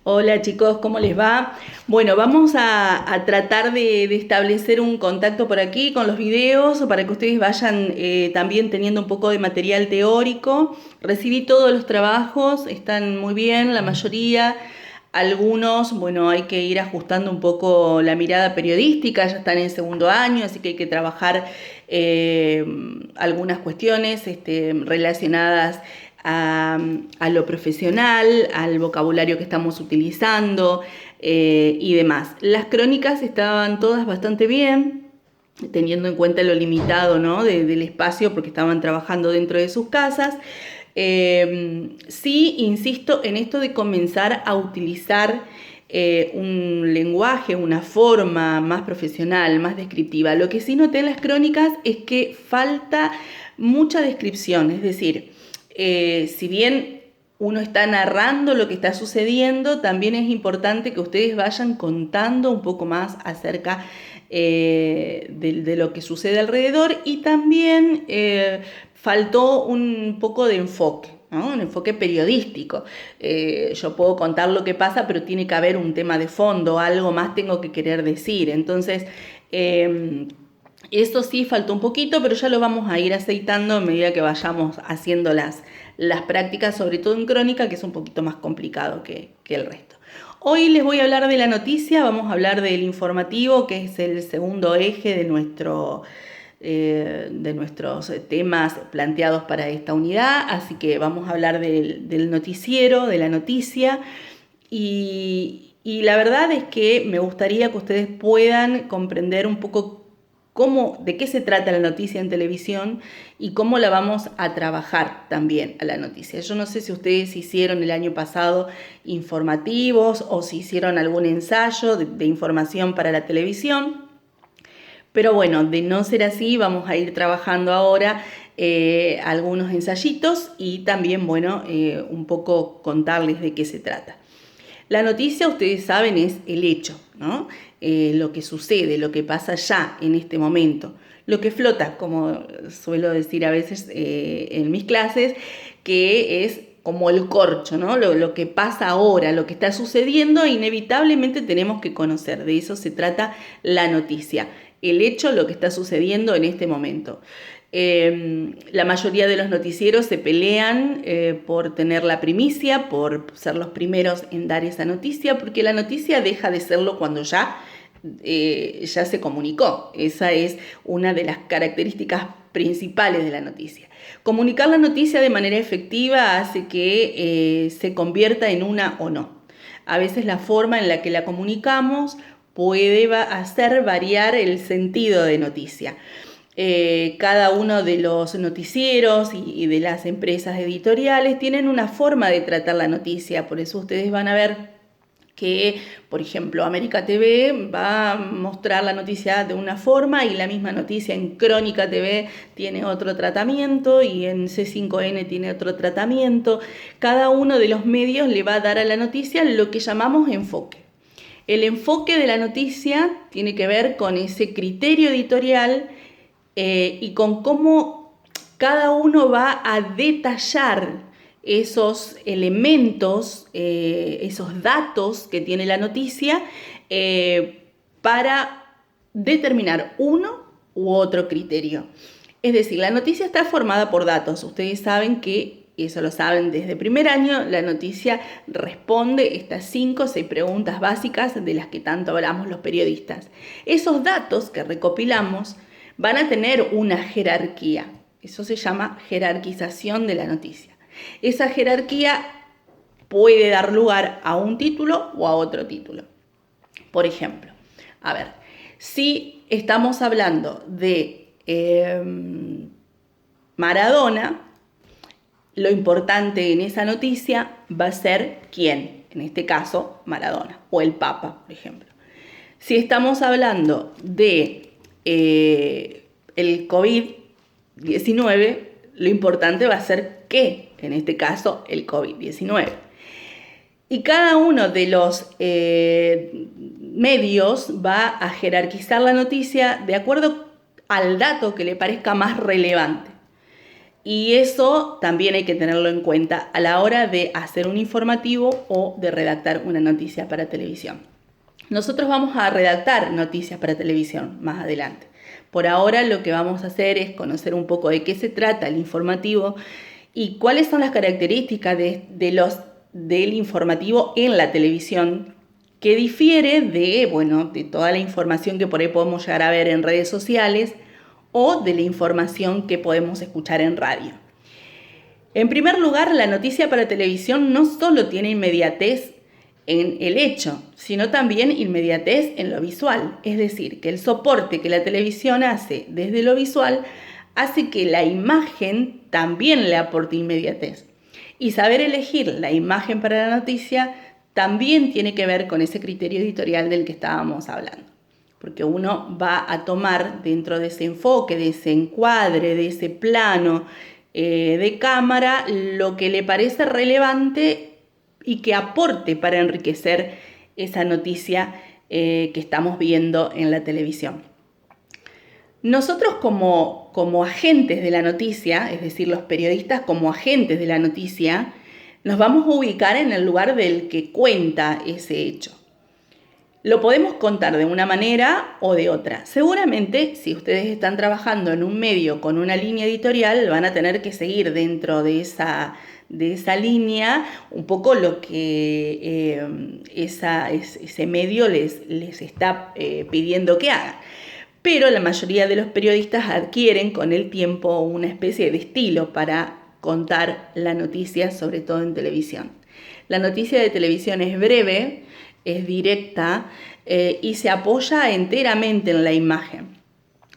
Hola chicos, ¿cómo les va? Bueno, vamos a tratar de establecer un contacto por aquí con los videos para que ustedes vayan también teniendo un poco de material teórico. Recibí todos los trabajos, están muy bien, la mayoría. Algunos, bueno, hay que ir ajustando un poco la mirada periodística, ya están en segundo año, así que hay que trabajar eh, algunas cuestiones relacionadas a, a lo profesional, al vocabulario que estamos utilizando y demás. Las crónicas estaban todas bastante bien, teniendo en cuenta lo limitado, ¿no? Del espacio, porque estaban trabajando dentro de sus casas. Sí, insisto en esto de comenzar a utilizar un lenguaje, una forma más profesional, más descriptiva. Lo que sí noté en las crónicas es que falta mucha descripción, es decir, si bien uno está narrando lo que está sucediendo, también es importante que ustedes vayan contando un poco más acerca de lo que sucede alrededor y también faltó un poco de enfoque, ¿no? Un enfoque periodístico. Yo puedo contar lo que pasa, pero tiene que haber un tema de fondo, algo más tengo que querer decir. Entonces, eso sí faltó un poquito, pero ya lo vamos a ir aceitando a medida que vayamos haciendo las prácticas, sobre todo en crónica, que es un poquito más complicado que el resto. Hoy les voy a hablar de la noticia, vamos a hablar del informativo, que es el segundo eje de nuestros temas planteados para esta unidad, así que vamos a hablar del noticiero, de la noticia, y la verdad es que me gustaría que ustedes puedan comprender un poco de qué se trata la noticia en televisión y cómo la vamos a trabajar también a la noticia. Yo no sé si ustedes hicieron el año pasado informativos o si hicieron algún ensayo de información para la televisión, pero bueno, de no ser así, vamos a ir trabajando ahora algunos ensayitos y también, bueno, un poco contarles de qué se trata. La noticia, ustedes saben, es el hecho, ¿no? Lo que sucede, lo que pasa ya en este momento, lo que flota, como suelo decir a veces en mis clases, que es como el corcho, ¿no? Lo que pasa ahora, lo que está sucediendo, inevitablemente tenemos que conocer. De eso se trata la noticia, el hecho, lo que está sucediendo en este momento. La mayoría de los noticieros se pelean por tener la primicia, por ser los primeros en dar esa noticia, porque la noticia deja de serlo cuando ya se comunicó. Esa es una de las características principales de la noticia. Comunicar la noticia de manera efectiva hace que se convierta en una o no. A veces la forma en la que la comunicamos puede hacer variar el sentido de noticia. Cada uno de los noticieros y de las empresas editoriales tienen una forma de tratar la noticia, por eso ustedes van a ver que, por ejemplo, América TV va a mostrar la noticia de una forma y la misma noticia en Crónica TV tiene otro tratamiento y en C5N tiene otro tratamiento. Cada uno de los medios le va a dar a la noticia lo que llamamos enfoque. El enfoque de la noticia tiene que ver con ese criterio editorial y con cómo cada uno va a detallar esos elementos, esos datos que tiene la noticia para determinar uno u otro criterio. Es decir, la noticia está formada por datos. Ustedes saben que, y eso lo saben desde primer año, la noticia responde estas 5 o 6 preguntas básicas de las que tanto hablamos los periodistas. Esos datos que recopilamos van a tener una jerarquía. Eso se llama jerarquización de la noticia. Esa jerarquía puede dar lugar a un título o a otro título. Por ejemplo, a ver, si estamos hablando de Maradona, lo importante en esa noticia va a ser quién, en este caso Maradona o el Papa, por ejemplo. Si estamos hablando de el COVID-19, lo importante va a ser qué, en este caso el COVID-19. Y cada uno de los medios va a jerarquizar la noticia de acuerdo al dato que le parezca más relevante. Y eso también hay que tenerlo en cuenta a la hora de hacer un informativo o de redactar una noticia para televisión. Nosotros vamos a redactar noticias para televisión más adelante. Por ahora lo que vamos a hacer es conocer un poco de qué se trata el informativo y cuáles son las características del informativo en la televisión, que difiere de toda la información que por ahí podemos llegar a ver en redes sociales o de la información que podemos escuchar en radio. En primer lugar, la noticia para televisión no solo tiene inmediatez en el hecho, sino también inmediatez en lo visual. Es decir, que el soporte que la televisión hace desde lo visual hace que la imagen también le aporte inmediatez. Y saber elegir la imagen para la noticia también tiene que ver con ese criterio editorial del que estábamos hablando. Porque uno va a tomar dentro de ese enfoque, de ese encuadre, de ese plano de cámara, lo que le parece relevante y que aporte para enriquecer esa noticia que estamos viendo en la televisión. Nosotros como agentes de la noticia, es decir, los periodistas como agentes de la noticia, nos vamos a ubicar en el lugar del que cuenta ese hecho. Lo podemos contar de una manera o de otra. Seguramente, si ustedes están trabajando en un medio con una línea editorial, van a tener que seguir dentro de esa línea un poco lo que ese medio les está pidiendo que hagan. Pero la mayoría de los periodistas adquieren con el tiempo una especie de estilo para contar la noticia, sobre todo en televisión. La noticia de televisión es breve, es directa y se apoya enteramente en la imagen.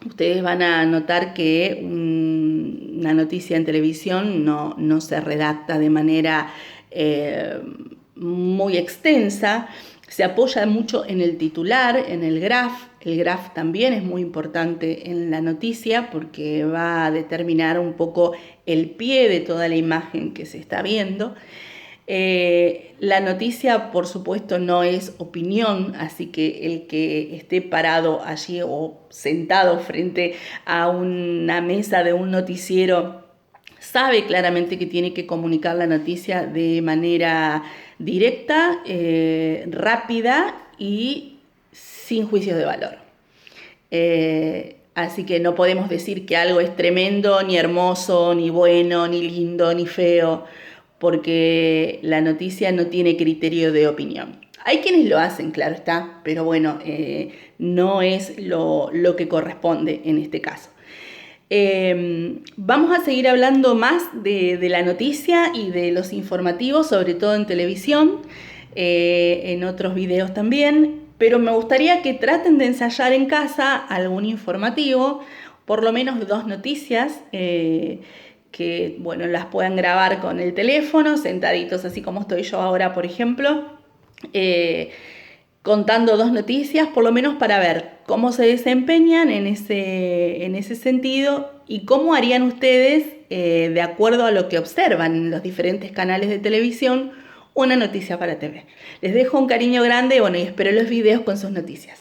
Ustedes van a notar que una noticia en televisión no se redacta de manera muy extensa, se apoya mucho en el titular, en el graph. El graph también es muy importante en la noticia porque va a determinar un poco el pie de toda la imagen que se está viendo. La noticia, por supuesto, no es opinión, así que el que esté parado allí o sentado frente a una mesa de un noticiero sabe claramente que tiene que comunicar la noticia de manera directa, rápida y sin juicios de valor. Así que no podemos decir que algo es tremendo, ni hermoso, ni bueno, ni lindo, ni feo, porque la noticia no tiene criterio de opinión. Hay quienes lo hacen, claro está, pero bueno, no es lo que corresponde en este caso. Vamos a seguir hablando más de la noticia y de los informativos, sobre todo en televisión, en otros videos también, pero me gustaría que traten de ensayar en casa algún informativo, por lo menos 2 noticias, que las puedan grabar con el teléfono, sentaditos así como estoy yo ahora, por ejemplo, contando 2 noticias, por lo menos para ver cómo se desempeñan en ese sentido y cómo harían ustedes, de acuerdo a lo que observan en los diferentes canales de televisión, una noticia para TV. Les dejo un cariño grande y espero los videos con sus noticias.